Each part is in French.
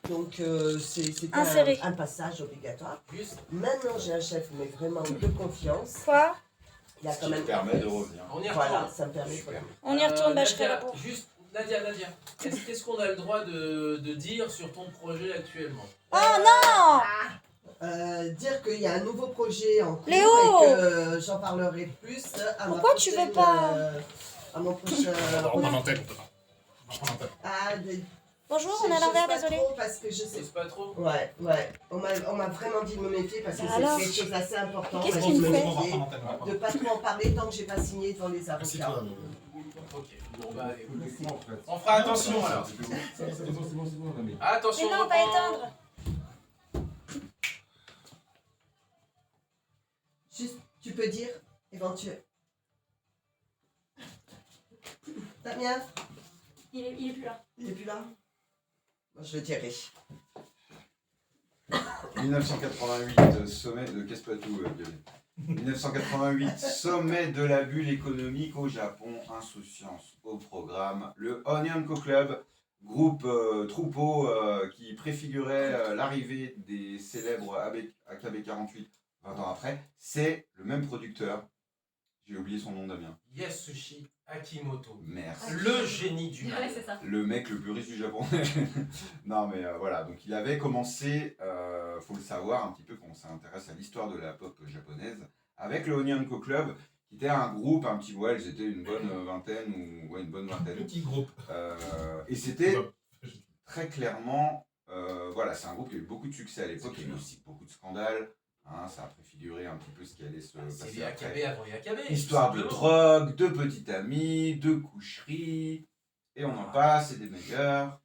Donc c'était Inséré. un passage obligatoire. Juste, Maintenant j'ai un chef mais vraiment de confiance. Quoi? Il y a Ce quand qui même te permet de revenir. on y Voilà, retourne. ça me permet Super. de... On y retourne, bah, je serai là Nadia, pour. juste, Nadia, qu'est-ce qu'on a le droit de dire sur ton projet actuellement? Oh non! Dire qu'il y a un nouveau projet en cours Léo! et que j'en parlerai plus à Pourquoi ma tu prochaine, veux pas à mon prochain... On va prendre l'antenne, on peut pas. On va prendre l'antenne. Ah, des- Bonjour, je- on est à j'ose l'envers, pas désolé. trop parce que je sais... C'est pas trop? Ouais. On m'a vraiment dit de me méfier parce que Bah c'est alors quelque chose d'assez important. Qu'est-ce Moi, qu'il je me me fait On va méfier prendre l'antenne, on va prendre de pas trop en parler tant que j'ai pas signé devant les Merci, avocats. toi. Ok, bon bah allez. Complètement, en fait. On fera attention alors. C'est bon, non, mais... Attention, Mais non, on pas reprend. éteindre. Juste, tu peux dire, éventuellement. Damien, Il est plus là. il est plus là? Moi, je le dirai. 1988, sommet de... Qu'est-ce que tout, Violet 1988, sommet de la bulle économique au Japon, insouciance au programme. Le Onyanko Club, groupe troupeau qui préfigurait l'arrivée des célèbres AKB48 20 ans après, c'est le même producteur. J'ai oublié son nom, Damien. Yasushi Akimoto. Merci. Le génie du mal. Ouais, c'est ça. Le mec le plus riche du Japon. Non mais voilà, donc il avait commencé, faut le savoir un petit peu quand on s'intéresse à l'histoire de la pop japonaise, avec le Onyanko Club, qui était un groupe, un petit, ouais, ils étaient une bonne vingtaine, ou ouais, une bonne vingtaine. Petit groupe. Et c'était très clairement, voilà, c'est un groupe qui a eu beaucoup de succès à l'époque, il y a eu aussi beaucoup de scandales, hein, ça a préfiguré un petit peu ce qui allait se C'est passer les après. AKB avant les AKB. Histoire de tout drogue, de petits amis, de coucherie, et on en passe, c'est des meilleurs.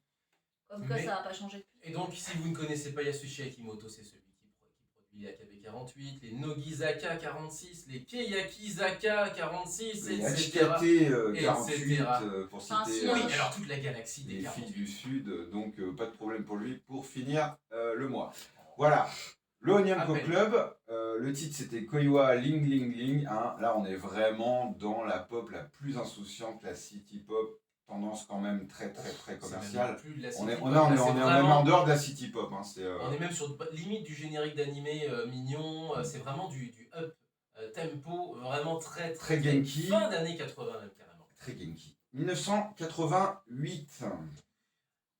Comme quoi, Mais- ça n'a pas changé depuis. Et donc, si vous ne connaissez pas Yasushi Akimoto, c'est celui qui produit les AKB 48, les Nogizaka 46, les Keiyakizaka 46, Les etc. HKT 48, etc. pour Enfin, citer si, Oui, hein. alors toute la galaxie des les 48. filles du Sud, donc pas de problème pour lui pour finir le mois. Voilà, le Onyanko Appel. Club, le titre c'était Koiwa Ling Ling Ling, hein. Là on est vraiment dans la pop la plus insouciante, la city pop, tendance quand même très commerciale. C'est même plus de la On est, city on, pop, est, on est, c'est on est même vraiment- en dehors de la city pop, hein. C'est, On est même sur limite du générique d'animé mignon, c'est vraiment du up tempo, vraiment très Genki. fin d'années 80 même carrément. très genki. 1988.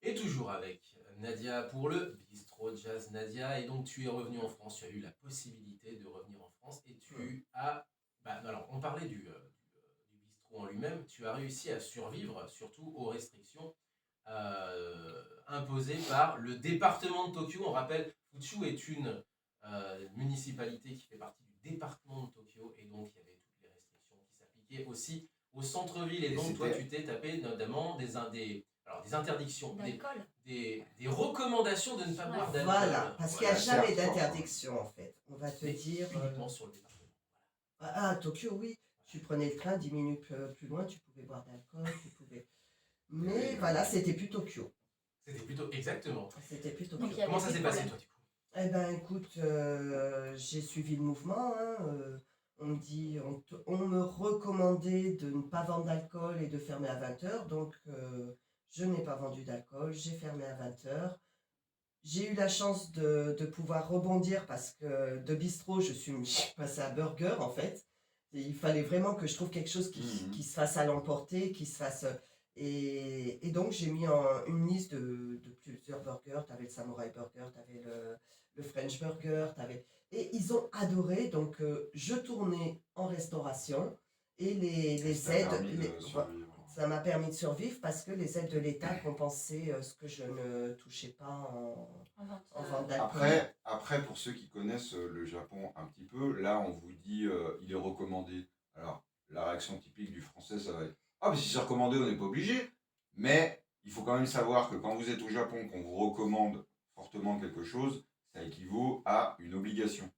Et toujours avec Nadia pour le Bistro Jazz Nadia. Et donc tu es revenu en France, tu as eu la possibilité de revenir en France et tu as... Bah, alors on parlait du bistrot en lui-même, tu as réussi à survivre surtout aux restrictions imposées par le département de Tokyo. On rappelle, Fuchu est une municipalité qui fait partie du département de Tokyo et donc il y avait toutes les restrictions qui s'appliquaient aussi au centre-ville. Et Et donc toi c'était- tu t'es tapé notamment des interdictions, D'alcool. des recommandations de ne pas Ouais. boire d'alcool. Voilà, parce qu'il n'y a Voilà, jamais certes. d'interdiction en fait. On va te Mais dire... uniquement sur le département. à Tokyo, oui. Tu prenais le train 10 minutes plus loin, tu pouvais boire d'alcool, tu pouvais... Mais voilà, c'était plus Tokyo. C'était plutôt exactement. C'était plus Donc, Tokyo. il y avait Comment ça plus s'est de passé problème. toi du coup? Eh ben écoute, j'ai suivi le mouvement. Hein, on me dit, on me recommandait de ne pas vendre d'alcool et de fermer à 20h. Donc je n'ai pas vendu d'alcool, j'ai fermé à 20h. J'ai eu la chance de pouvoir rebondir parce que de bistrot, je suis passée à burger en fait. Et il fallait vraiment que je trouve quelque chose qui se fasse à l'emporter, qui se fasse... Et donc j'ai mis une liste de plusieurs burgers. Tu avais le Samurai Burger, tu avais le French Burger, et ils ont adoré. Donc je tournais en restauration et les Ça a aides, permis de les- survivre. ça m'a permis de survivre parce que les aides de l'État compensaient ce que je ne touchais pas En vente. en vente d'alcool. Après, pour ceux qui connaissent le Japon un petit peu, là on vous dit il est recommandé. Alors la réaction typique du français ça va être ah mais si c'est recommandé on n'est pas obligé. Mais il faut quand même savoir que quand vous êtes au Japon, qu'on vous recommande fortement quelque chose, ça équivaut à une obligation.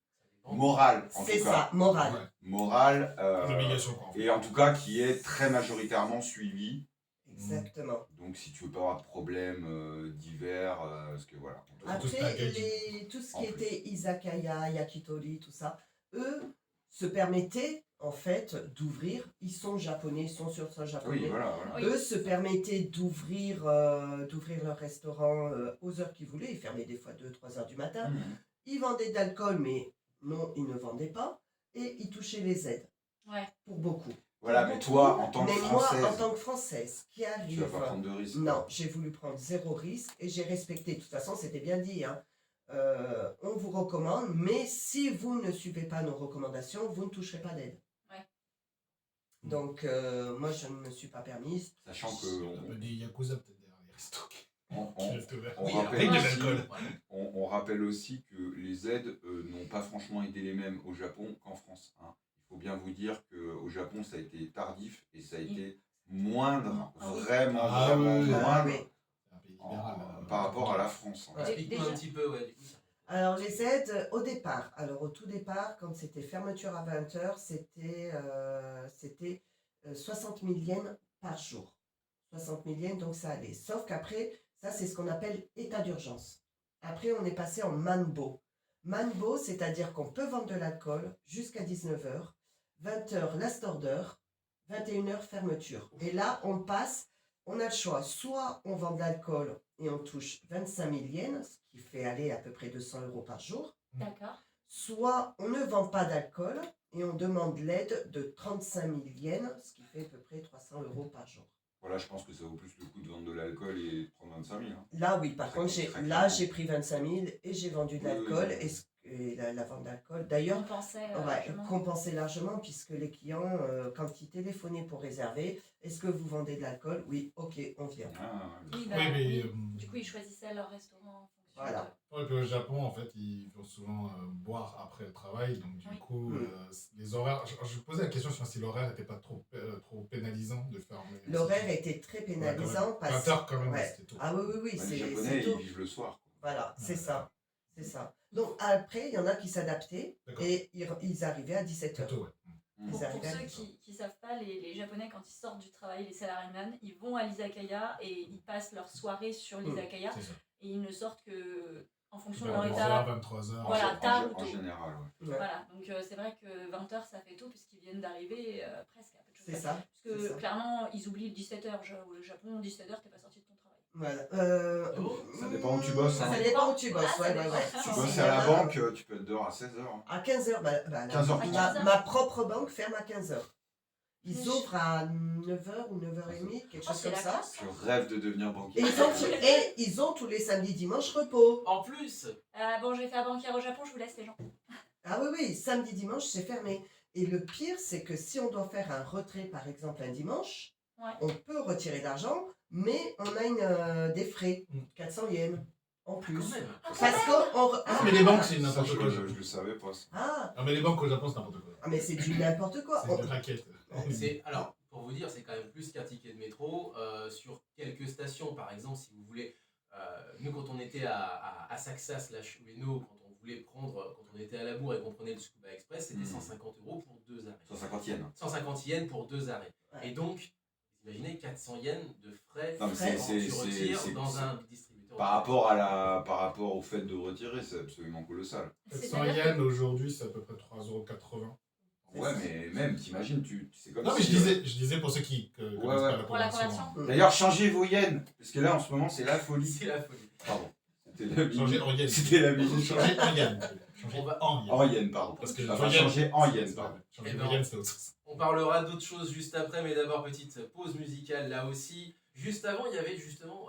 Morale en C'est tout cas. ça, moral. Ouais. Morale Une obligation, quoi. en fait. et en tout cas qui est très majoritairement suivie. Exactement. Donc si tu veux pas avoir de problèmes divers, parce que voilà. tous Après, packaging. tout ce En qui plus. était izakaya, yakitori, tout ça, eux se permettaient, en fait, d'ouvrir. Ils sont japonais, ils sont sur sol japonais. Oui, voilà, voilà. Oui. Eux se permettaient d'ouvrir leur restaurant aux heures qu'ils voulaient. Ils fermaient des fois 2-3 heures du matin. Mhm. Ils vendaient de l'alcool, mais non, ils ne vendaient pas. Et ils touchaient les aides, Ouais. pour beaucoup. Voilà, mais toi, en tant que Mais moi, Française, en tant que Française, qui tu arrive... vas pas prendre de risques. Non, j'ai voulu prendre 0 risque et j'ai respecté. De toute façon, c'était bien dit. Hein. On vous recommande, mais si vous ne suivez pas nos recommandations, vous ne toucherez pas d'aide. Ouais. Donc, moi, je ne me suis pas permise. Sachant que Un peu des Yakuza peut-être derrière les restos on, qui restent ouverts. on Oui, rappelle Avec de aussi- l'alcool. on rappelle aussi que les aides n'ont pas franchement été les mêmes au Japon qu'en France. Hein. Il faut bien vous dire qu'au Japon, ça a été tardif et ça a été moindre, Ah oui. vraiment, Ah vraiment oui. moindre Ah oui. C'est un pays libéral. par rapport à la France. hein. Ouais. Explique-nous un Déjà- petit peu, ouais, du coup, ça. Alors, les aides, au départ, alors au tout départ, quand c'était fermeture à 20h, c'était 60 000 yens par jour. 60 000 yens, donc ça allait. Sauf qu'après, ça c'est ce qu'on appelle état d'urgence. Après, on est passé en manbo. Manbo, c'est-à-dire qu'on peut vendre de l'alcool jusqu'à 19h, 20h last order, 21h fermeture. Et là, on passe, on a le choix. Soit on vend de l'alcool et on touche 25 000 yens, ce qui fait aller à peu près 200 € par jour. D'accord. Soit on ne vend pas d'alcool et on demande l'aide de 35 000 yens, ce qui fait à peu près 300 € par jour. Voilà, je pense que ça vaut plus le coup de vendre de l'alcool et de prendre 25 000. Hein. Là, oui, par Très contre, très là, clairement. j'ai pris 25 000 et j'ai vendu de Oui, oui, l'alcool oui. et la vente d'alcool. D'ailleurs, On pensait ouais, largement. compensé largement puisque les clients, quand ils téléphonaient pour réserver, est-ce que vous vendez de l'alcool? Oui, ok, on vient. Ah, Oui, bah, Oui, mais. oui. Du coup, ils choisissaient leur restaurant en fonction. Voilà. Ouais, puis au Japon, en fait, ils vont souvent boire après le travail. Donc, du Oui. coup, Mm. les horaires. Je posais la question sur si l'horaire n'était pas trop pénalisant de fermer. L'horaire était très pénalisant parce 20h quand même, ouais. c'était tôt. Ah oui, oui, oui, les c'est Japonais, tôt. ils vivent le soir. Quoi. Voilà, c'est Ouais. ça. C'est ça. Donc après, il y en a qui s'adaptaient D'accord. et ils arrivaient à 17h. Très tôt, ouais. Mm. Pour Ils arrivaient à ceux 17h. qui ne savent pas, les Japonais, quand ils sortent du travail, les salariés, ils vont à l'izakaya et ils passent leur soirée sur l'izakaya C'est ça. et ils ne sortent que en fonction de Vers leur 11h, état. 23h. Voilà, tard ou En tôt. général, ouais. Ouais, Voilà, donc c'est vrai que 20h ça fait tôt puisqu'ils viennent d'arriver presque à peu de choses c'est près. ça. Parce c'est que ça. clairement, ils oublient le 17h. Au Japon, 17h, t'es pas sorti de ton travail. Voilà. Oh, ça dépend où tu bosses, hein. Ça dépend où tu Voilà, bosses, ça ouais, dépend. ouais, ouais. Tu Tu Si, bosses si, à il y en la a- banque, tu peux être dehors à 16h. Hein. À 15h, ma 15h tout. ma propre banque ferme à 15h. Ils Mais ouvrent à 9h ou 9h30, quelque Oh, chose c'est comme la ça. classe. Je rêve de devenir Et banquier. ils ont tous les samedis, dimanches repos. En plus, Bon, j'ai fait la banquière au Japon, je vous laisse les gens. Ah oui, oui, samedi, dimanche, c'est fermé. Et le pire, c'est que si on doit faire un retrait, par exemple, un dimanche, Ouais. on peut retirer l'argent, mais on a des frais, 400 yens en plus. quand même. Parce qu'on... Ah, mais les banques, c'est Ça, n'importe je quoi. le savais pas. Ça. Ah, Ah, mais les banques au Japon, c'est n'importe quoi. mais c'est du n'importe quoi. C'est du racket. Alors, pour vous dire, c'est quand même plus qu'un ticket de métro. Sur quelques stations, par exemple, si vous voulez, nous, quand on était à Saxa/Ueno, quand on voulait prendre, quand on était à la bourre et qu'on prenait le Tsukuba Express, c'était 150 € pour 2 arrêts. 150 yens. 150 yens pour 2 arrêts. Ouais. Et donc, vous imaginez 400 yens de frais Non, mais c'est- quand tu c'est- retires c'est- dans c'est- un distributeur. Par rapport au fait de retirer, c'est absolument colossal. 700 C'est-à-dire yens aujourd'hui, c'est à peu près 3,80 €. Ouais, mais même, t'imagines, c'est comme Non, mais si... je disais pour ceux qui connaissent ouais. pas la Pour la conversion. conversion. D'ailleurs, changez vos yens, parce que là, en ce moment, c'est la folie. C'est la folie. Pardon. C'était la Changer en yens. C'était la minute. Changer en yens. Changer On va- en yens. En yens, pardon. Parce que Enfin, en yens, changer en yens, c'est pas pardon. vrai. Changer Eh en ben, yens, c'est autre chose. On parlera d'autres choses juste après, mais d'abord petite pause musicale là aussi. Juste avant, il y avait justement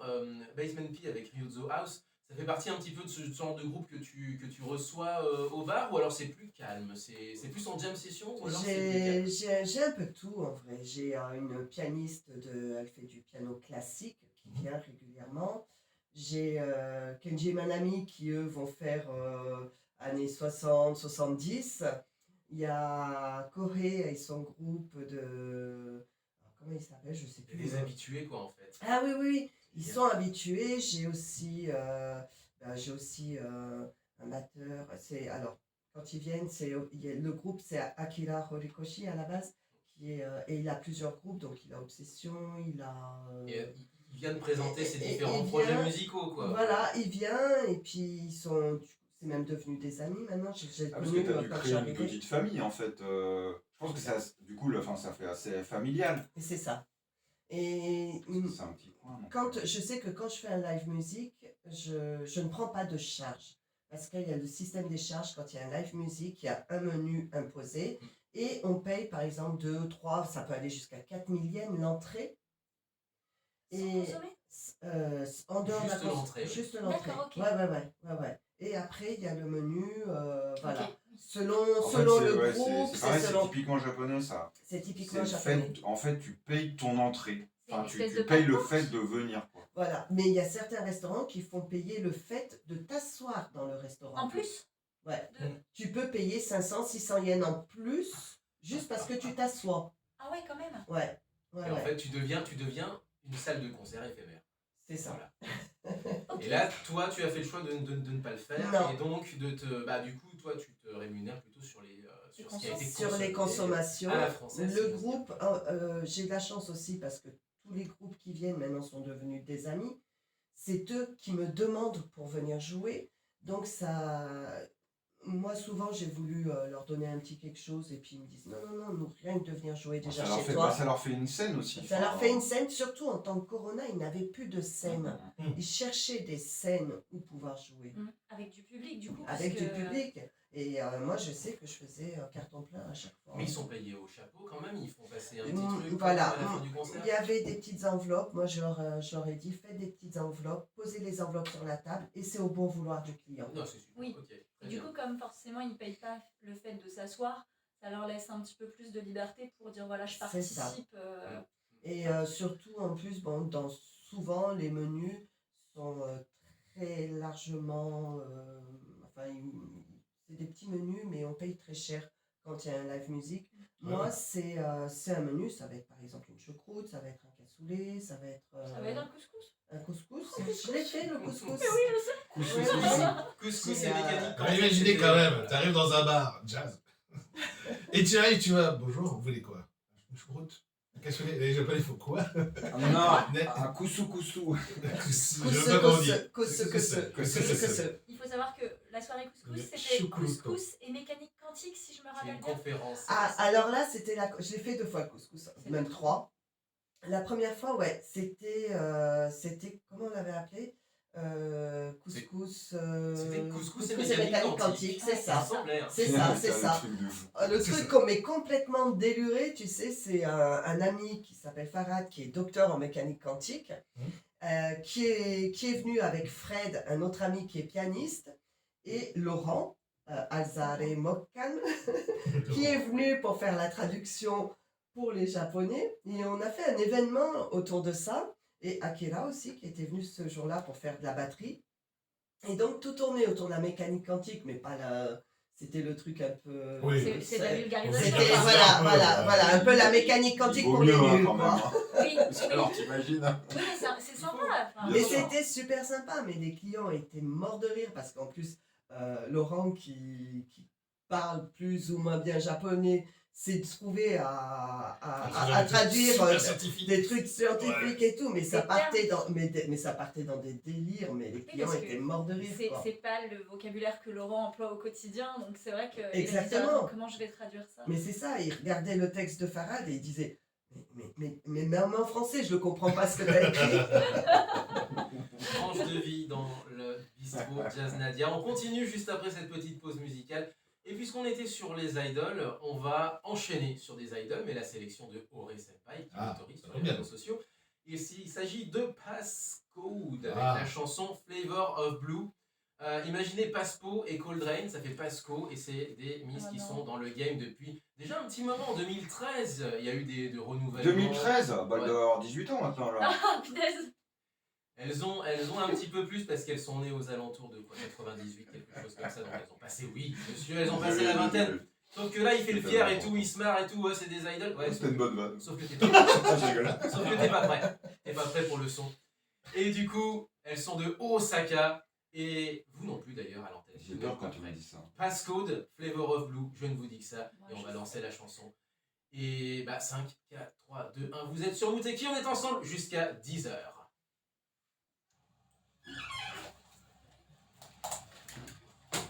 Basement P avec Ryuzo House. Ça fait partie un petit peu de ce genre de groupe que tu reçois au bar, ou alors c'est plus calme, c'est plus en jam session, ou alors c'est plus calme. J'ai un peu tout en vrai. J'ai une pianiste, elle fait du piano classique qui vient régulièrement. J'ai Kenji et Manami qui eux vont faire années 60, 70. Il y a Kohei et son groupe de... alors, comment il s'appelle? Je sais plus. Les habitués quoi en fait. Ah oui, oui, oui. Ils Bien. sont habitués. J'ai aussi un batteur. Alors, quand ils viennent, le groupe, c'est Akira Horikoshi à la base. Et il a plusieurs groupes. Donc, il a Obsession, il a... Et, il vient de présenter ses et- différents et projets vient- musicaux quoi. Voilà, il vient. Et puis, ils sont... C'est même devenu des amis maintenant. J'ai Ah, parce connu que t'as dû quand je créer suis une arrivée. petite famille, en fait. Je pense que ça, du coup, ça fait assez familial. Et c'est ça. Et C'est un petit coin. donc. je sais que quand je fais un live musique, je ne prends pas de charge. Parce qu'il y a le système des charges, quand il y a un live musique, il y a un menu imposé. Et on paye par exemple 2, 3, ça peut aller jusqu'à 4000 yens l'entrée. Sans Et consommer en dehors de la Juste l'entrée, oui. Juste l'entrée. D'accord, ok. Ouais. Et après, il y a le menu, voilà. Ok. Selon, En fait, selon c'est- le ouais, groupe, c'est pareil, c'est c'est selon. typiquement japonais ça. C'est C'est typiquement le japonais. fait, en fait, tu payes ton entrée. C'est Enfin, une tu, espèce tu de payes le passe-porte. fait de venir, quoi. Voilà. Mais il y a certains restaurants qui font payer le fait de t'asseoir dans le restaurant. En plus Ouais. de... Tu peux payer 500, 600 yens en plus juste parce que tu t'assois. Ah ouais, quand même. Ouais. Et en fait, tu deviens une salle de concert éphémère. C'est ça. Voilà. Ok. Et là, toi, tu as fait le choix de ne pas le faire. Non. Et donc, du coup, toi, tu te rémunères plutôt sur sur ce qui a été Sur les consommé consommations, à la française. le groupe, j'ai de la chance aussi parce que tous les groupes qui viennent maintenant sont devenus des amis. C'est eux qui me demandent pour venir jouer. Donc ça, moi souvent j'ai voulu leur donner un petit quelque chose et puis ils me disent non, nous rien que de venir jouer déjà Ça leur, chez fait, toi. ça leur fait une scène aussi. Ça leur fait une scène, surtout en temps de Corona, ils n'avaient plus de scène. Mhm. Ils cherchaient des scènes où pouvoir jouer. Avec du public, du coup. Avec parce du que- public. Et moi, je sais que je faisais carton plein à chaque fois. Mais ils sont payés au chapeau quand même, ils font passer un petit Mm, truc voilà. à la fin du concert. Il y avait des petites enveloppes. Moi, j'aurais dit, faites des petites enveloppes, posez les enveloppes sur la table et c'est au bon vouloir du client. Non, c'est super. Oui. Ok, très Et du bien. coup, comme forcément, ils ne payent pas le fait de s'asseoir, ça leur laisse un petit peu plus de liberté pour dire voilà, je C'est ça. participe. Et surtout, en plus, bon, souvent, les menus sont très largement... enfin, c'est des petits menus, mais on paye très cher quand il y a un live musique. Moi, c'est un menu, ça va être par exemple une choucroute, ça va être un cassoulet, ça va être... Ça va être un couscous. un couscous. Je l'ai fait, le couscous. Mais oui, je sais. Couscous, Ouais, couscous, couscous C'est, et mécanique. Alors, imaginez quand même, t'arrives dans un bar, jazz, et tu arrives, tu vas, bonjour, vous voulez quoi? Une choucroute? Un cassoulet? Les japonais, il faut quoi? Non, un kusu. Je sais pas comment on dit. Il faut savoir que la soirée couscous, Le c'était choucroute. couscous et mécanique quantique, si je me C'est rappelle une bien. conférence. Ah, alors là, c'était je l'ai fait 2 fois le couscous, C'est même bien. 3. La première fois, ouais, c'était, comment on l'avait appelé couscous. C'était couscous et et mécanique mécanique quantique. quantique, c'est Ouais, ça. ressemblait, hein. C'est ça, c'est un ça. truc de fou. Le C'est truc ça. qu'on met complètement déluré, tu sais, c'est un ami qui s'appelle Farhad, qui est docteur en mécanique quantique, qui est venu avec Fred, un autre ami qui est pianiste, et Laurent, Alzare Mokkan, qui est venu pour faire la traduction pour les Japonais. Et on a fait un événement autour de ça. Et Akira aussi, qui était venu ce jour-là pour faire de la batterie. Et donc, tout tournait autour de la mécanique quantique, mais pas la... C'était le truc un peu... Oui. C'est de la C'était- vulgarisation. C'était, C'est voilà, un peu, voilà, un peu la mécanique quantique Il vaut pour les mieux, hein, nuls, quand même. quoi. hein. Oui, Parce que oui. alors, t'imagines Oui, mais c'est sympa. Enfin, Mais Bien sûr. c'était super sympa, mais les clients étaient morts de rire parce qu'en plus, Laurent qui parle plus ou moins bien japonais s'est trouvé à traduire Super scientifique. des trucs scientifiques et tout, mais ça Des partait mais ça partait dans des délires, mais les clients parce que étaient morts de rire. C'est quoi. c'est pas le vocabulaire que Laurent emploie au quotidien, donc c'est vrai que. il a dit, Exactement. attends, comment je vais traduire ça? Mais c'est ça, il regardait le texte de Farhad et il disait mais même en français, je ne comprends pas ce que tu as écrit. Tranche de vie dans le bistrot Jazz Nadia. On continue juste après cette petite pause musicale. Et puisqu'on était sur les idoles, on va enchaîner sur des idoles, mais la sélection de Ore Senpai qui Ah, autorise ça sur va les bien. réseaux sociaux. Il s'agit de Passcode avec Ah. la chanson Flavor of Blue. Imaginez Paspo et Cold Rain, ça fait Pasco et c'est des miss Ah qui non. sont dans le game depuis déjà un petit moment. En 2013, il y a eu de renouvellements. 2013, bah, Ouais. elle doit avoir 18 ans maintenant là. Ah, punaise! Elles ont un petit peu plus parce qu'elles sont nées aux alentours de quoi, 98, quelque chose comme ça. Donc elles ont passé, oui, monsieur, elles ont passé la vingtaine. Sauf que là, il fait le fier et tout, il se marre et tout, ouais, c'est des idoles. Ouais, C'était une bonne vanne. sauf que t'es pas, Ah, je rigole. sauf que t'es pas prêt. T'es pas prêt pour le son. Et du coup, elles sont de Osaka. Et vous non plus d'ailleurs à l'antenne. J'ai peur quand tu me dis ça. Passcode, Flavor of Blue, je ne vous dis que ça. Moi, Et on je va sais. lancer la chanson. Et bah 5, 4, 3, 2, 1. Vous êtes sur Mouteki, on est ensemble jusqu'à 10h.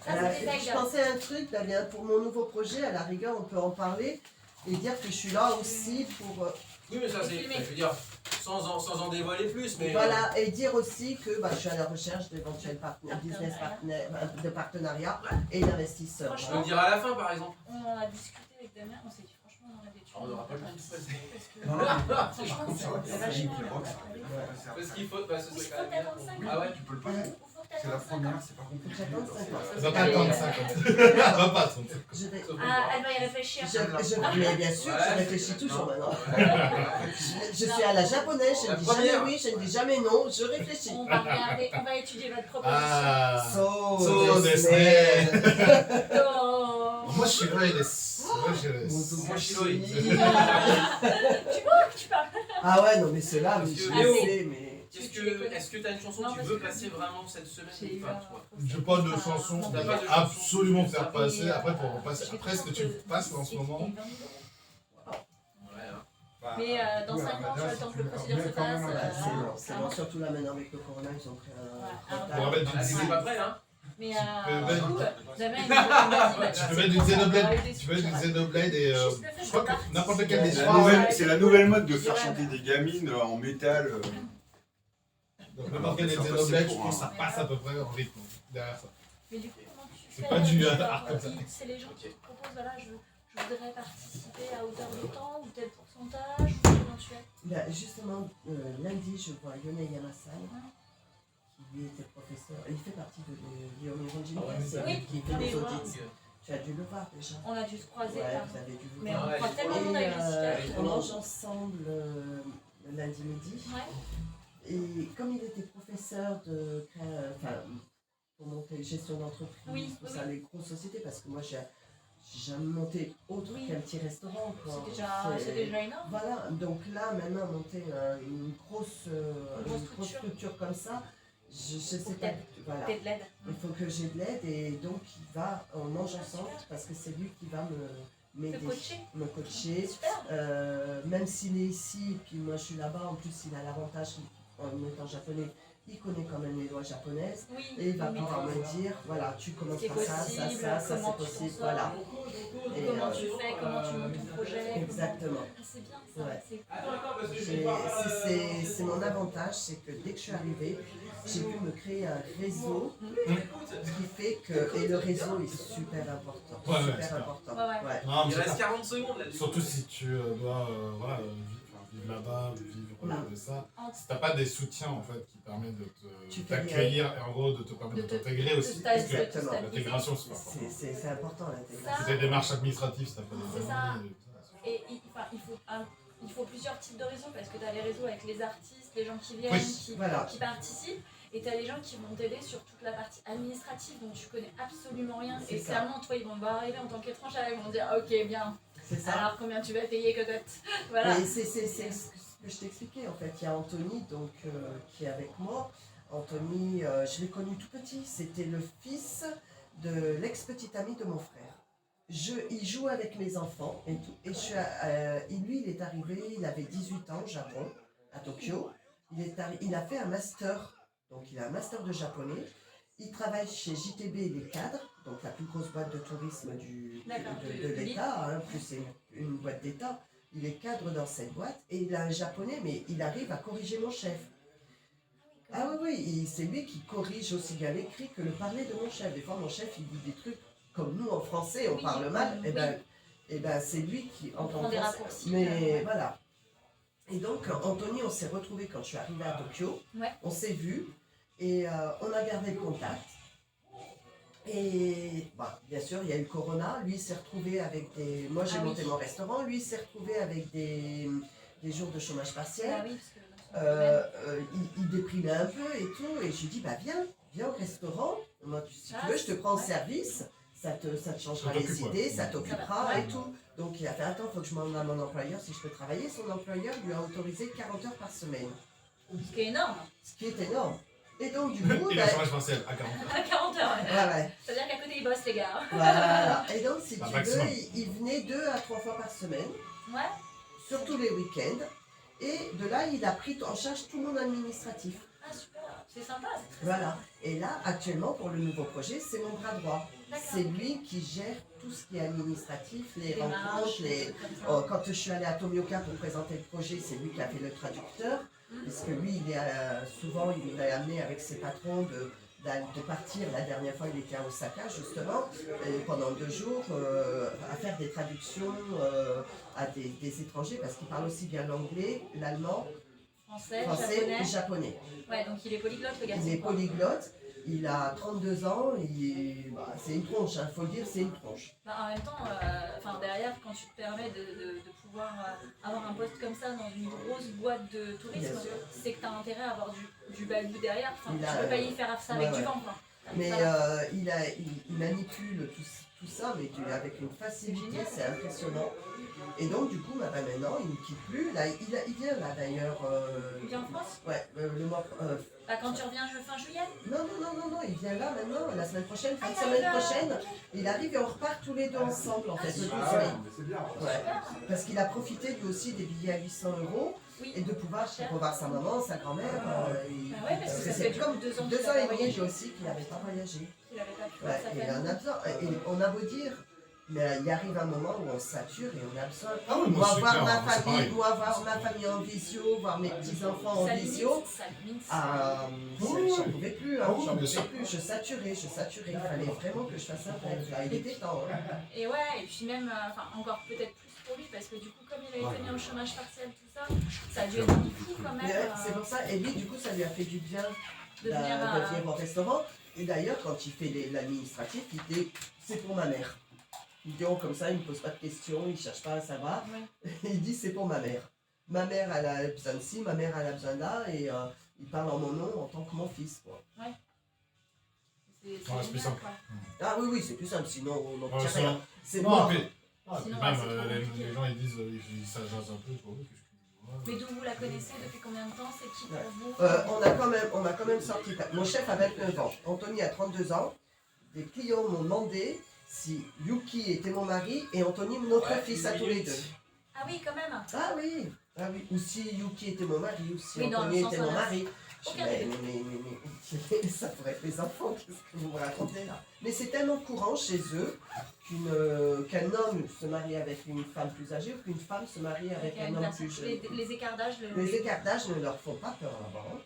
Ça, c'est des Je idoles. pensais à un truc, Damien, pour mon nouveau projet, à la rigueur, on peut en parler. Et dire que je suis là aussi pour... Oui, mais ça, c'est. Filmé. Je veux dire, sans en dévoiler plus, mais. Voilà, et dire aussi que je suis à la recherche d'éventuels business de partenariats et d'investisseurs. Je peux le dire à la fin, par exemple. On a discuté avec Damien, on s'est dit franchement on a des tueurs. On n'aura pas le temps de se passer. Non, Parce que franchement c'est vachement. Parce qu'il faut. Bah, ce Il serait faut quand même. t'attendre 5 ans. Ah ouais, Tu peux le payer. C'est la première, c'est pas compliqué. J'attends 5 ans. Elle va pas attendre 5 ans. Elle va pas attendre 5 ans. Je vais... Ah, elle va y réfléchir. Mais bien sûr, Ouais, je réfléchis c'est toujours maintenant. maintenant. Je suis à la japonaise, je La ne dis jamais première. oui, je ne dis jamais non, je réfléchis. On va regarder, on va étudier votre proposition. Ah. So desu desu ne. Oh. Moi, je suis vrai, il est. Moi, je laisse. Moi, Shiroi. Tu vois que tu parles. Ah ouais, non mais ceux-là, mais Parce je que les Léo- sais, mais... Est-ce que t'as une chanson Non, que tu parce veux que passer vraiment cette semaine J'ai ou eu pas, un toi J'ai pas de chanson. T'as On pas va de chanson. absolument faire Et, passer. Après, pour repasser. j'ai Après, ce que tu passes en ce moment. Ouais, hein. Mais dans 5 ans, tu as le temps que le procédure se fasse. C'est bon, surtout là maintenant avec le corona, ils ont pris un Ouais, retard. Pour mettre Ah, du c'est pas prêt, hein. Mais Tu peux du coup, Damien, il Tu peux mettre du Xenoblade. Tu peux mettre du Xenoblade et. Je crois que n'importe lequel des C'est la nouvelle mode de faire chanter des gamines en métal. Donc n'importe quel des Xenoblade, je pense que ça passe à peu près en rythme derrière ça. Mais du coup, comment tu C'est fais pas du genre, art comme ça. C'est les gens qui te proposent, voilà, je voudrais participer à hauteur de temps ou tel pourcentage, ou comment tu fais? Bah, justement, lundi, je vois Yone Yamasai, qui lui était professeur. Il fait partie de Guillaume Ronjini, c'est Oui, lui qui fait on les les voit. audits. Tu as dû le voir déjà. On a dû se croiser, Ouais, là. vous avez dû vous Mais voir. on croise tellement de monde avec Jessica. On mange ensemble lundi midi. Ouais. Et comme il était professeur de, pour monter gestion d'entreprise, Oui, tout oui, ça, oui. les grosses sociétés, parce que moi j'ai jamais monté autre Oui. qu'un petit restaurant. Quoi. C'est déjà énorme. Voilà, donc là maintenant monter une grosse structure comme ça, je sais pas. Voilà. Peut-être l'aide. Il faut que j'ai de l'aide et donc on mange ensemble parce que c'est lui qui va m'aider, me coacher. Super. Même s'il est ici, puis moi je suis là-bas, en plus il a l'avantage, en étant japonais, il connaît quand même les lois japonaises Oui. et il va oui, pouvoir mais me dire, voilà, tu commences c'est par ça, possible, ça c'est comment tu possible, t'en voilà. sors, Et, comment tu fais, comment tu montes ton projet. Exactement. Ah, c'est bien ça. Ouais. C'est C'est mon avantage, c'est que dès que je suis arrivée, j'ai pu me créer un réseau qui fait que, et le réseau est super important, Ouais, ouais, super super. important. Ouais. Ouais. Non, mais Il c'est reste pas- 40 secondes là. Surtout si tu dois voilà, vivre là-bas, vivre de ça. Si t'as pas des soutiens en fait qui permettent de Tu fais t'accueillir et en gros de te permettre de t'intégrer aussi. Parce que Exactement. l'intégration c'est pas important. C'est important l'intégration. Ça, C'est des démarches administratives si t'as pas des C'est ça. amis. Et il faut plusieurs types de réseaux parce que tu as les réseaux avec les artistes, les gens qui viennent, Oui. Voilà. qui participent, et tu as les gens qui vont t'aider sur toute la partie administrative dont tu connais absolument rien. C'est Et ça. clairement, toi, ils vont arriver en tant qu'étranger, ils vont dire ok, bien, C'est ça. alors combien tu vas payer, cocotte? Voilà. Et c'est ce que je t'expliquais en fait. Il y a Anthony donc, qui est avec moi. Anthony, je l'ai connu tout petit. C'était le fils de l'ex-petite amie de mon frère. Il joue avec mes enfants et tout. Et lui, il est arrivé, il avait 18 ans au Japon, à Tokyo. Il a fait un master, donc il a un master de japonais. Il travaille chez JTB Les Cadres, donc la plus grosse boîte de tourisme D'accord, de l'État, hein, plus c'est une boîte d'État. Il est cadre dans cette boîte et il a un japonais, mais il arrive à corriger mon chef. Ah oui, c'est lui qui corrige aussi bien l'écrit que le parler de mon chef. Des fois, mon chef, il dit des trucs comme nous en français, on Oui, parle mal, oui. et ben c'est lui qui On prend des raccourcis. Mais voilà. Et donc, Anthony, on s'est retrouvés quand je suis arrivée à Tokyo. Ouais. On s'est vus et on a gardé le contact. Et bah, bien sûr, il y a eu le corona. Lui, il s'est retrouvé avec des... Moi, j'ai Ah oui. monté mon restaurant. Lui, il s'est retrouvé avec des jours de chômage partiel. Ah oui, parce que dans son domaine, Il déprimait un peu et tout. Et je lui dis, bah viens au restaurant. Moi, si tu veux, je te prends en ouais. service. Ça te changera Ça les t'occupe, idées, ouais. ça t'occupera Ouais. et tout. Donc, il a fait, attends, il faut que je demande à mon employeur si je peux travailler. Son employeur lui a autorisé 40 heures par semaine. ce qui est énorme. Ce qui est énorme. Et donc, du coup, Et bah, le chômage partiel à 40 heures. À 40 heures, ouais. ouais. C'est-à-dire qu'à côté, ils bossent, les gars. Voilà. Et donc, si Un tu maximum. veux, il venait 2 à 3 fois par semaine, Ouais. surtout les week-ends. Et de là, il a pris en charge tout mon administratif. Ah, super. C'est sympa. Voilà. Et là, actuellement, pour le nouveau projet, c'est mon bras droit. D'accord. C'est lui qui gère tout ce qui est administratif, les Démarches, rencontres, des les... trucs comme ça. Quand je suis allée à Tomioka pour présenter le projet, c'est lui qui a fait le traducteur. Parce que lui, souvent, il nous a amené avec ses patrons de partir. La dernière fois, il était à Osaka, justement, et pendant 2 jours, à faire des traductions à des étrangers, parce qu'il parle aussi bien l'anglais, l'allemand, Français, français japonais. et japonais. Ouais, donc il est polyglotte le garçon. Il est quoi. polyglotte, il a 32 ans, c'est une tronche, il faut le dire, c'est une tronche. Bah, en même temps, derrière, quand tu te permets de pouvoir avoir un poste comme ça dans une grosse boîte de tourisme, Bien sûr. c'est que tu as intérêt à avoir du bagou derrière. Enfin, Il tu a, peux pas y faire ça avec ouais, du ouais. vent. Quoi. Mais Voilà. il manipule tout ça, mais avec une facilité, c'est impressionnant. Et donc, du coup, maintenant, il ne quitte plus. Là, il vient là d'ailleurs. Il vient en France Ouais, le mois. Bah, quand tu reviens fin juillet. Non, il vient là maintenant, la semaine prochaine, fin de Ah, il semaine arrive, prochaine. Il arrive et on repart tous les deux ensemble, en fait, le 12 Ah ouais, mai. mais c'est bien. Ouais. Parce qu'il a profité lui aussi des billets à 800 € Oui. et de pouvoir revoir sa maman, sa grand-mère. Bah ouais, parce que ça fait du coup 2 ans 2 qu'il ans a et pas demi, voyagé. lui aussi, qu'il n'avait pas voyagé. Il avait pas pu Ouais, voir sa et famille. on a besoin, et on a beau dire, mais il arrive un moment où on sature et on a besoin. Ah oui, moi, Moi, c'est voir clair, ma c'est famille, pareil. moi, voir ma famille en visio, voir mes petits-enfants en Ça visio. limite, ça limite. Oui. J'en pouvais plus, hein, Ah oui, j'en bien pouvais sûr. plus, je saturais. Il fallait vraiment que je fasse un break, là, il était temps. Hein. Et ouais, et puis même, encore peut-être plus pour lui, parce que du coup, comme il a été mis au chômage partiel, tout ça, ça a dû être un fou quand même. Mais ouais, c'est pour ça, et lui, du coup, ça lui a fait du bien De venir, de venir au restaurant. Et d'ailleurs, quand il fait l'administratif, il dit c'est pour ma mère. Il dit oh, comme ça, il ne me pose pas de questions, il ne cherche pas à savoir. Ouais. Il dit c'est pour ma mère. Ma mère, elle a besoin de ci, ma mère, elle a besoin de là, et il parle en mon nom en tant que mon fils. Quoi. C'est Ouais, c'est génial, plus simple. quoi. Ah oui, c'est plus simple, sinon on Ouais, n'obtient ça- rien. C'est Non, mort. puis, Sinon, même ouais, c'est trop compliqué. les gens ils disent ça jase un peu, tu vois, qu'est-ce que Mais d'où vous la connaissez, depuis combien de temps, c'est qui pour Ouais. vous On a quand même sorti. Mon chef a 29 ans, Anthony a 32 ans. Des clients m'ont demandé si Yuki était mon mari et Anthony notre Ouais, fils à tous les deux. Ah oui, quand même. Ah oui, ou si Yuki était mon mari, ou si Oui, dans Anthony le sens était mon inverse. mari. Je Ok. dis, mais ça pourrait être les enfants, qu'est-ce que vous me racontez là? Mais c'est tellement courant chez eux qu'un homme se marie avec une femme plus âgée ou qu'une femme se marie avec un homme plus jeune. Les écartages, Les écartages ne leur font pas peur là-bas. Hein.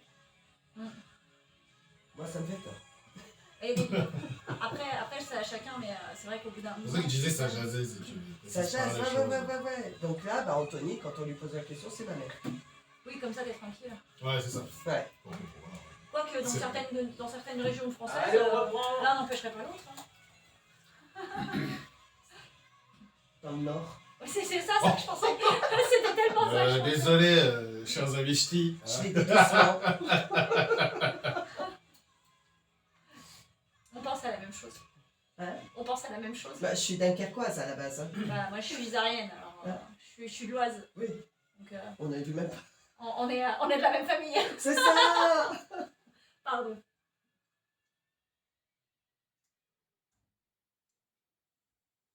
Mm. Moi, ça me fait peur. Et oui. Après, c'est à chacun, mais c'est vrai qu'au bout d'un C'est pour ça que je disais ça jasait, c'est que Ça se chasse, parle les choses. ouais. Donc là, Anthony, quand on lui pose la question, c'est ma mère. Oui, comme ça, t'es tranquille. Ouais, c'est ça. Ouais. Bon, voilà. Quoique, C'est- dans certaines régions françaises, Allez, on reprend. l'un n'empêcherait pas l'autre. Hein. Dans le Nord. Ouais, c'est ça que je pensais. C'était tellement ça. je pensais. Désolé, chers amis ch'tis. Je l'ai dit doucement. On pense à la même chose. Hein? On pense à la même chose. Bah, je suis dunkerquoise à la base. Hein. Bah, moi, je suis isarienne, alors je suis de l'Oise. Oui. Donc, On est du même. on est de la même famille. C'est ça. Pardon.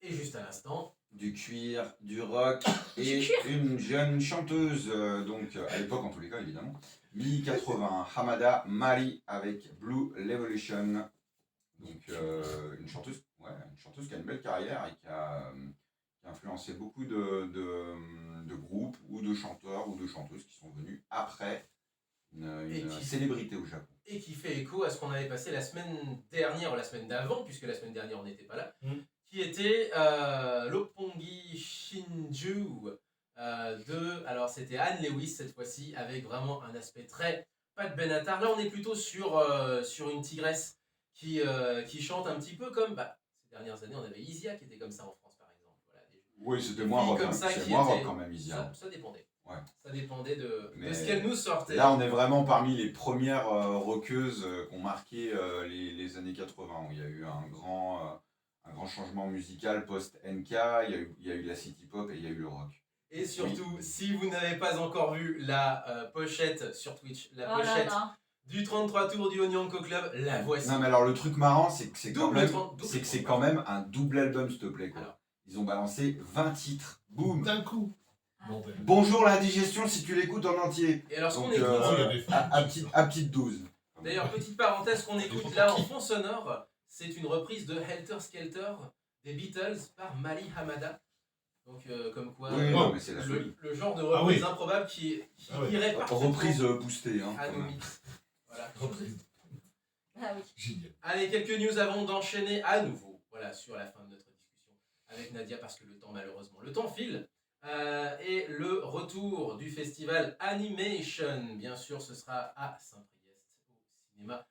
Et juste à l'instant, Du cuir, du rock Du et cuir. une jeune chanteuse, donc à l'époque en tous les cas évidemment, mi-80, Hamada Mari avec Blue Revolution. Donc une chanteuse qui a une belle carrière et qui a influencé beaucoup de groupes ou de chanteurs ou de chanteuses qui sont venus après Et une qui- célébrité au Japon. et qui fait écho à ce qu'on avait passé la semaine dernière ou la semaine d'avant, puisque la semaine dernière on n'était pas là, qui était l'Oppongi Shinju alors c'était Anne Lewis cette fois-ci, avec vraiment un aspect très pas de Benatar. Là on est plutôt sur une tigresse qui chante un petit peu comme ces dernières années on avait Isia qui était comme ça en France par exemple. Voilà, Oui, c'était des moins filles rock, comme hein. ça C'est qui moins rock étaient- quand même, Isia. ça dépendait. Ouais. Ça dépendait de Mais ce qu'elle nous sortait. Là, on est vraiment parmi les premières rockeuses qui ont marqué les années 80, où il y a eu un grand changement musical post-NK, il y a eu la city pop et il y a eu le rock. Et surtout, si vous n'avez pas encore vu la pochette sur Twitch, la Oh là pochette là. du 33 tours du Onyanko Club, la voici. Non, mais alors le truc marrant, c'est que c'est quand Double même, trente- double c'est que c'est trente. quand même un double album, s'il te plaît. Quoi. Alors. Ils ont balancé 20 titres. Boum. D'un coup. Bon, ben. Bonjour l'indigestion si tu l'écoutes en entier. Et alors, ce qu'on Donc, écoute, il y a des à petite dose. D'ailleurs, petite parenthèse qu'on écoute là en fond sonore, c'est une reprise de Helter Skelter des Beatles par Mali Hamada. Donc, comme quoi, Oui, non, mais c'est la folie. le genre de reprise Ah oui. improbable qui Ah oui. irait parfaitement Reprise boostée. Hein, à quand nos même. mix. Voilà. Reprise. Ah oui. Génial. Allez, quelques news avant d'enchaîner à nouveau, voilà, sur la fin de notre discussion avec Nadia, parce que le temps, malheureusement, le temps file. Et le retour du festival Animation, bien sûr, ce sera à Saint-Priest, au cinéma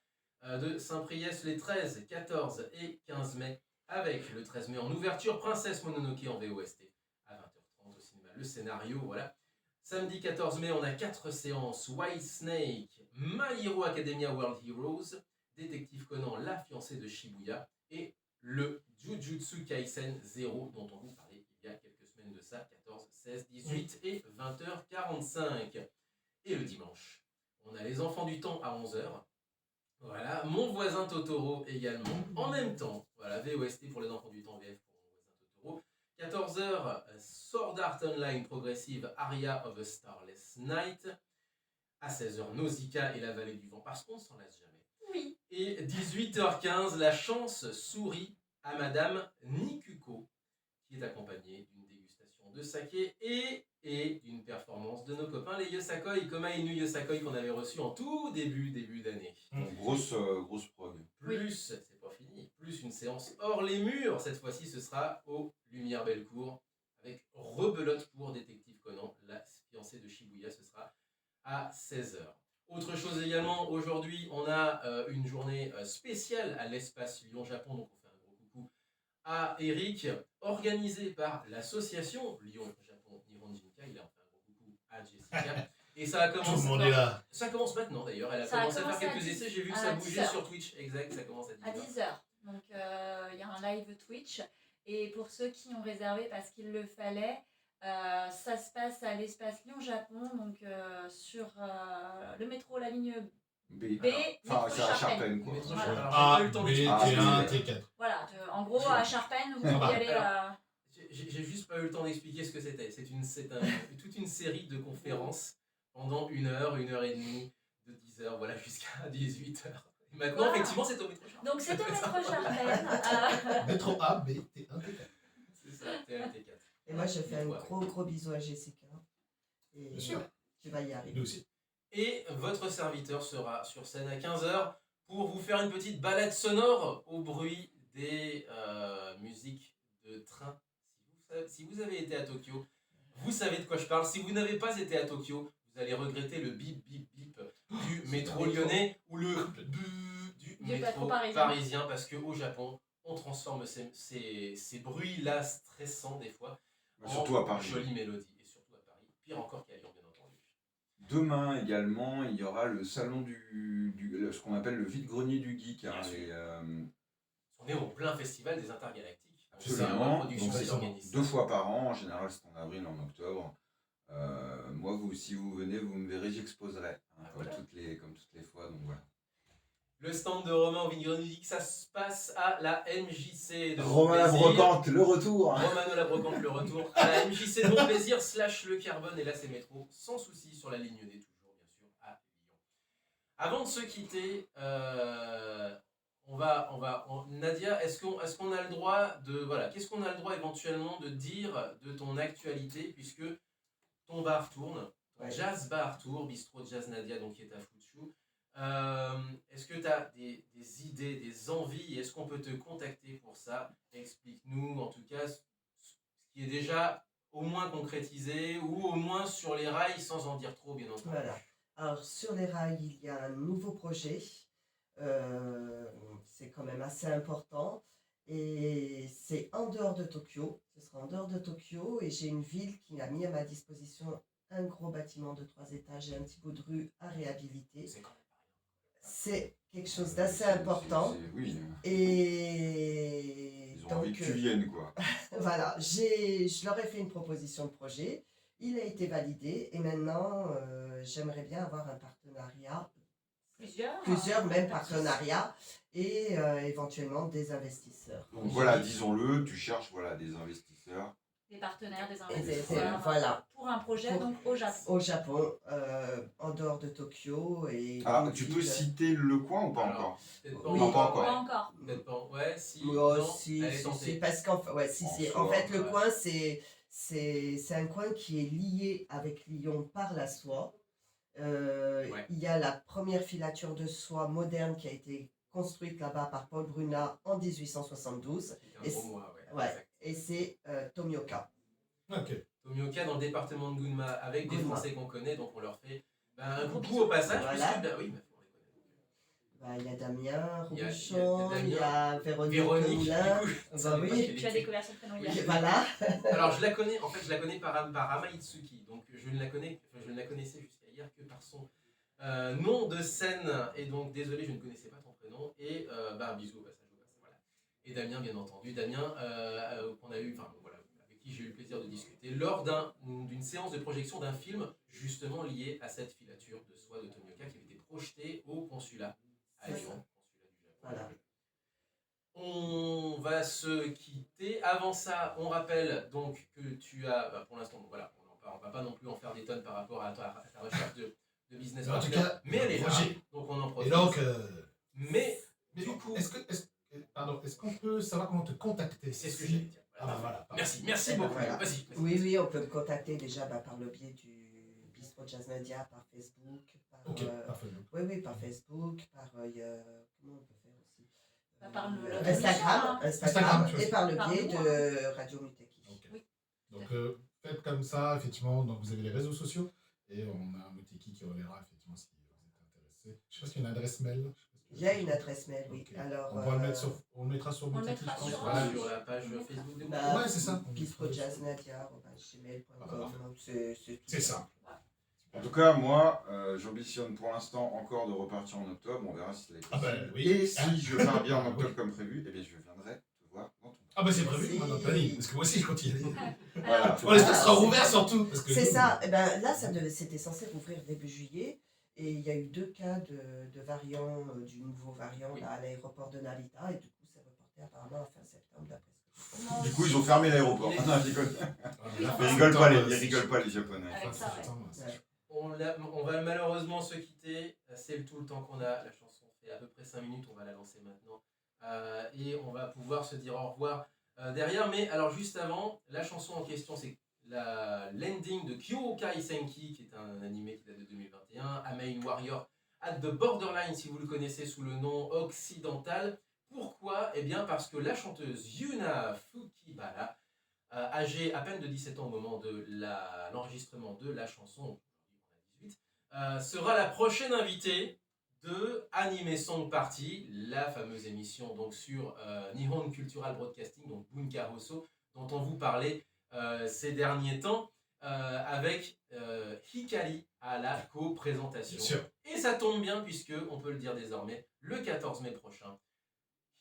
de Saint-Priest, les 13, 14 et 15 mai, avec le 13 mai en ouverture, Princesse Mononoke en VOST, à 20h30 au cinéma. Le scénario, voilà. Samedi 14 mai, on a 4 séances, White Snake, My Hero Academia World Heroes, Détective Conan, la fiancée de Shibuya, et le Jujutsu Kaisen 0 dont on vous parlait il y a quelques semaines de ça, 14, 16, 18 et 20h45. Et le dimanche, on a Les Enfants du Temps à 11h. Voilà, Mon Voisin Totoro également, en même temps. Voilà, VOST pour Les Enfants du Temps, VF pour Mon Voisin Totoro. 14h, Sword Art Online progressive, Aria of a Starless Night. À 16h, Nausicaa et la Vallée du Vent, parce qu'on ne s'en lasse jamais. Oui. Et 18h15, La Chance sourit à Madame Nikuko, qui est accompagnée d'une dégustation de saké et d'une performance de nos copains les Yosakoi, Koma Inu Yosakoi qu'on avait reçus en tout début d'année. Donc, grosse prog. Plus, c'est pas fini, plus une séance hors les murs. Cette fois-ci, ce sera aux Lumières Bellecour, avec rebelote pour Détective Conan, la fiancée de Shibuya, ce sera à 16h. Autre chose également, aujourd'hui, on a une journée spéciale à l'espace Lyon-Japon, donc on fait un gros coucou à Eric, organisée par l'association Lyon-Japon Nihonjinka. Il a fait un gros coucou à Jessica. Et ça a Tout le commencé. monde est là. Ça commence maintenant d'ailleurs. Elle a Ça a commencé à faire commencé à quelques 10 essais. J'ai vu que à ça bougeait 10h. sur Twitch. Exact, ça commence à 10h. À 10h. Donc il y a un live Twitch. Et pour ceux qui ont réservé parce qu'il le fallait, ça se passe à l'espace Lyon-Japon, donc sur le métro, la ligne B. B, Enfin, métro c'est à Charpennes. Charpennes, quoi. Métro Voilà. Charpennes. Alors, A, j'ai pas eu le temps B, d'expliquer. T1, T4. Voilà, en gros, à Charpennes, vous pouvez y aller. Alors, J'ai juste pas eu le temps d'expliquer ce que c'était. Toute une série de conférences pendant 1 heure, 1 heure et demie, de 10h, voilà, jusqu'à 18h. Et maintenant, Wow. effectivement, c'est au métro Charpennes. Donc c'est au métro Charpennes. Métro A, B, T1, T4. C'est ça, T1, T4. Et moi, je fais un Ouais. gros bisou à Jessica. Et Bien sûr. tu vas y arriver. Nous aussi. Et votre serviteur sera sur scène à 15h pour vous faire une petite balade sonore au bruit des musiques de train. Si vous avez été à Tokyo, vous savez de quoi je parle. Si vous n'avez pas été à Tokyo, vous allez regretter le bip bip bip du métro lyonnais ou le du métro parisien, parce qu'au Japon, on transforme ces bruits-là stressants des fois Surtout à Paris. jolie mélodie, et surtout à Paris. Pire encore qu'à Lyon, bien entendu. Demain également, il y aura le salon ce qu'on appelle le vide-grenier du geek. Hein, Bien sûr. et, On est au plein festival des intergalactiques. absolument. Production Donc, qui c'est organise ça. 2 fois par an, en général c'est en avril, en octobre. Moi, si vous venez, vous me verrez, j'exposerai. Hein, Ah, comme, voilà. toutes les fois. Donc voilà. Le stand de Romain au Vide-Grenier du Geek, ça se passe à la MJC de Romain la Montplaisir. brocante, le retour. Romano la brocante, le retour à la MJC de Montplaisir / le Carbone, et là c'est métro sans souci sur la ligne D, toujours bien sûr à Lyon. Avant de se quitter, Nadia, est-ce qu'on a le droit de, voilà, qu'est-ce qu'on a le droit éventuellement de dire de ton actualité, puisque ton bar tourne, ton Ouais. jazz bar tourne, Bistro Jazz Nadia, donc qui est à Fuchu. Est-ce que tu as des idées, des envies? Est-ce qu'on peut te contacter pour ça? Explique-nous en tout cas ce qui est déjà au moins concrétisé ou au moins sur les rails sans en dire trop, bien entendu. Voilà. Alors, sur les rails, il y a un nouveau projet. C'est quand même assez important. Et c'est en dehors de Tokyo. Ce sera en dehors de Tokyo. Et j'ai une ville qui a mis à ma disposition un gros bâtiment de 3 étages et un petit bout de rue à réhabiliter. C'est quand même C'est quelque chose d'assez important. Oui, Et ils ont envie donc, que tu viennes, quoi. voilà, je leur ai fait une proposition de projet. Il a été validé. Et maintenant, j'aimerais bien avoir un partenariat. Plusieurs même partenariats et éventuellement des investisseurs. Donc voilà, disons-le, tu cherches des investisseurs. des partenaires, des Et investisseurs voilà, pour un projet Pour- donc au Japon. au Japon, en dehors de Tokyo. Et Alors, une tu ville- peux citer le coin ou pas Alors, encore? Peut-être Oui. Non, pas Pas encore. encore. Peut-être pas. Ouais, si. Oh, non, si, elle est si, tentée. si, parce qu'en ouais, si, En si. soi, En fait, le ouais. coin, c'est un coin qui est lié avec Lyon par la soie. Ouais. Il y a la première filature de soie moderne qui a été construite là-bas par Paul Brunat en 1872. C'est un Et gros c'est- mois, ouais. Ouais, Exact. et c'est Tomioka. Ok. Tomioka dans le département de Gunma avec des Gunma. Français qu'on connaît, donc on leur fait un Gros coucou au passage. Voilà. Puisque, bah oui, bah, on les connaît. Bah, il y a Damien Il y a Robuchon, il y a Véronique Véronique, Moulin. du coup, ça Bah dépend oui. ce qu'elle Tu as était. découvert son prénom hier. Oui, voilà. Alors je la connais, en fait je la connais par Amaitsuki, donc je ne la connaissais jusqu'à hier que par son nom de scène, et donc désolé je ne connaissais pas ton prénom, et un bisou au passage, voilà. Et Damien bien entendu, Damien qu'on a eu, enfin voilà, avec qui j'ai eu le plaisir de discuter lors d'une séance de projection d'un film justement lié à cette filature de soie de Tomioka qui avait été projetée au consulat à C'est Lyon, ça. consulat du Japon. Voilà. On va se quitter. Avant ça, on rappelle donc que tu as, pour l'instant, donc voilà, on va pas non plus en faire des tonnes par rapport à ta recherche de business Mais en tout partner, cas, mais elle est là, Roger. donc on en Et profite. donc, Mais mais du coup- est-ce qu'on peut savoir comment te contacter? c'est ce que j'allais dire. Ah bah voilà. Merci Eh ben beaucoup. voilà. Vas-y. Oui, oui, on peut me contacter déjà par le biais du Bistro Jazz Nadia, par Facebook. Ok, parfait. Oui, oui, par Facebook, comment on peut faire aussi Par le- Instagram, Instagram, tu vois. et par le Par biais nous, de Radio Muteki. Ok. Oui. Donc faites comme ça, effectivement. Donc vous avez les réseaux sociaux et on a un Muteki qui reverra effectivement si vous êtes intéressé. Je sais pas s'il y a une adresse mail. Il y a une adresse mail, oui. Ok. Alors, on le mettra sur on le Muteki, mettra je pense. sur- Voilà. Sur la page Facebook de bah, Ouais, c'est ça. bistrojaznadia@gmail.com. Ah, bah, C'est C'est ça. En tout cas, moi, j'ambitionne pour l'instant encore de repartir en octobre. On verra si c'est Ah bah, possible. oui. Et si je pars bien en octobre Oui. comme prévu, eh bien, je viendrai te voir dans ton. Ah bah c'est prévu Merci. dans notre planning, parce que moi aussi je continue. Voilà. On espère que ce sera rouvert surtout. Parce que C'est nous, ça. Eh ben, là, c'était censé rouvrir début juillet. Et il y a eu 2 cas de variants, du nouveau variant Oui. là, à l'aéroport de Narita. Et du coup, c'est reporté apparemment à fin septembre, d'après ce que je comprends. Du coup, ils ont fermé l'aéroport. Il est- Non, je déconne. Là, Ils fin rigolent pas, septembre, ils rigolent pas les Japonais. Avec ça, fin ouais. septembre, c'est Ouais. chaud. On va malheureusement se quitter. C'est tout le temps qu'on a. La chanson fait à peu près 5 minutes. On va la lancer maintenant. Et on va pouvoir se dire au revoir derrière. Mais alors, juste avant, la chanson en question, c'est l'ending de Kyokai Senki, qui est un animé qui date de 2021. Amain Warrior at the Borderline, si vous le connaissez sous le nom occidental. Pourquoi? Eh bien, parce que la chanteuse Yuna Fukibara, âgée à peine de 17 ans au moment de l'enregistrement de la chanson, sera la prochaine invitée de Anime Song Party, la fameuse émission donc sur Nihon Cultural Broadcasting, donc Bunka Hoso, dont on vous parlait ces derniers temps, avec Hikari à la co-présentation. Bien sûr. Et ça tombe bien puisque, on peut le dire désormais, le 14 mai prochain,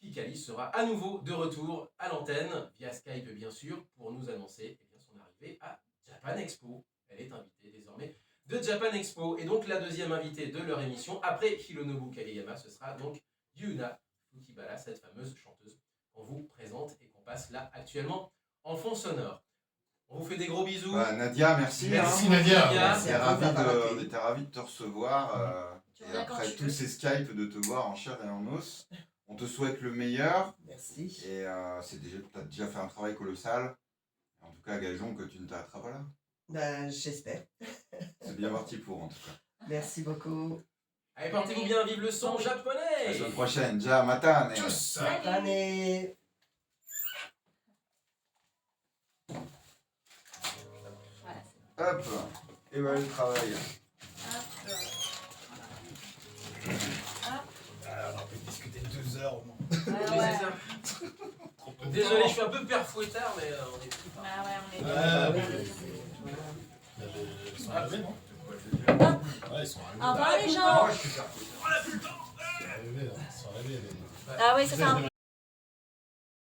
Hikari sera à nouveau de retour à l'antenne, via Skype bien sûr, pour nous annoncer eh bien, son arrivée à Japan Expo. Elle est invitée désormais de Japan Expo. Et donc la deuxième invitée de leur émission, après Hironobu Kageyama, ce sera donc Yuna Fukibara, cette fameuse chanteuse qu'on vous présente et qu'on passe là actuellement en fond sonore. On vous fait des gros bisous. Bah, Nadia, merci. Merci, hein. Nadia. Merci J'étais à vous d'avoir ravi, accueilli. j'étais ravi de te recevoir. Tu Et reviens quand après tu tous veux. ces Skype, de te voir en chair et en os. On te souhaite le meilleur. Merci. Et tu as déjà fait un travail colossal. En tout cas, gageons que tu ne t'arrêteras pas là. Ben, j'espère. C'est bien parti pour, en tout cas. Merci beaucoup. Allez, portez-vous bien, vive le son À la japonais. semaine prochaine. Ja, matane. Tchuss. Salut. Année. Voilà, c'est Hop. Et voilà le travail. hop. On a pu discuter 2 heures au moins. Ouais, Mais ouais. c'est ça. Désolé, je suis un peu père fouettard, mais on est plus tard. Bah ouais, on est Ouais, bien. Ils sont arrivés, non? Ouais, ils sont arrivés. Au revoir les gens. On a plus le temps. Ils sont arrivés, les- Ah oui, c'est ça.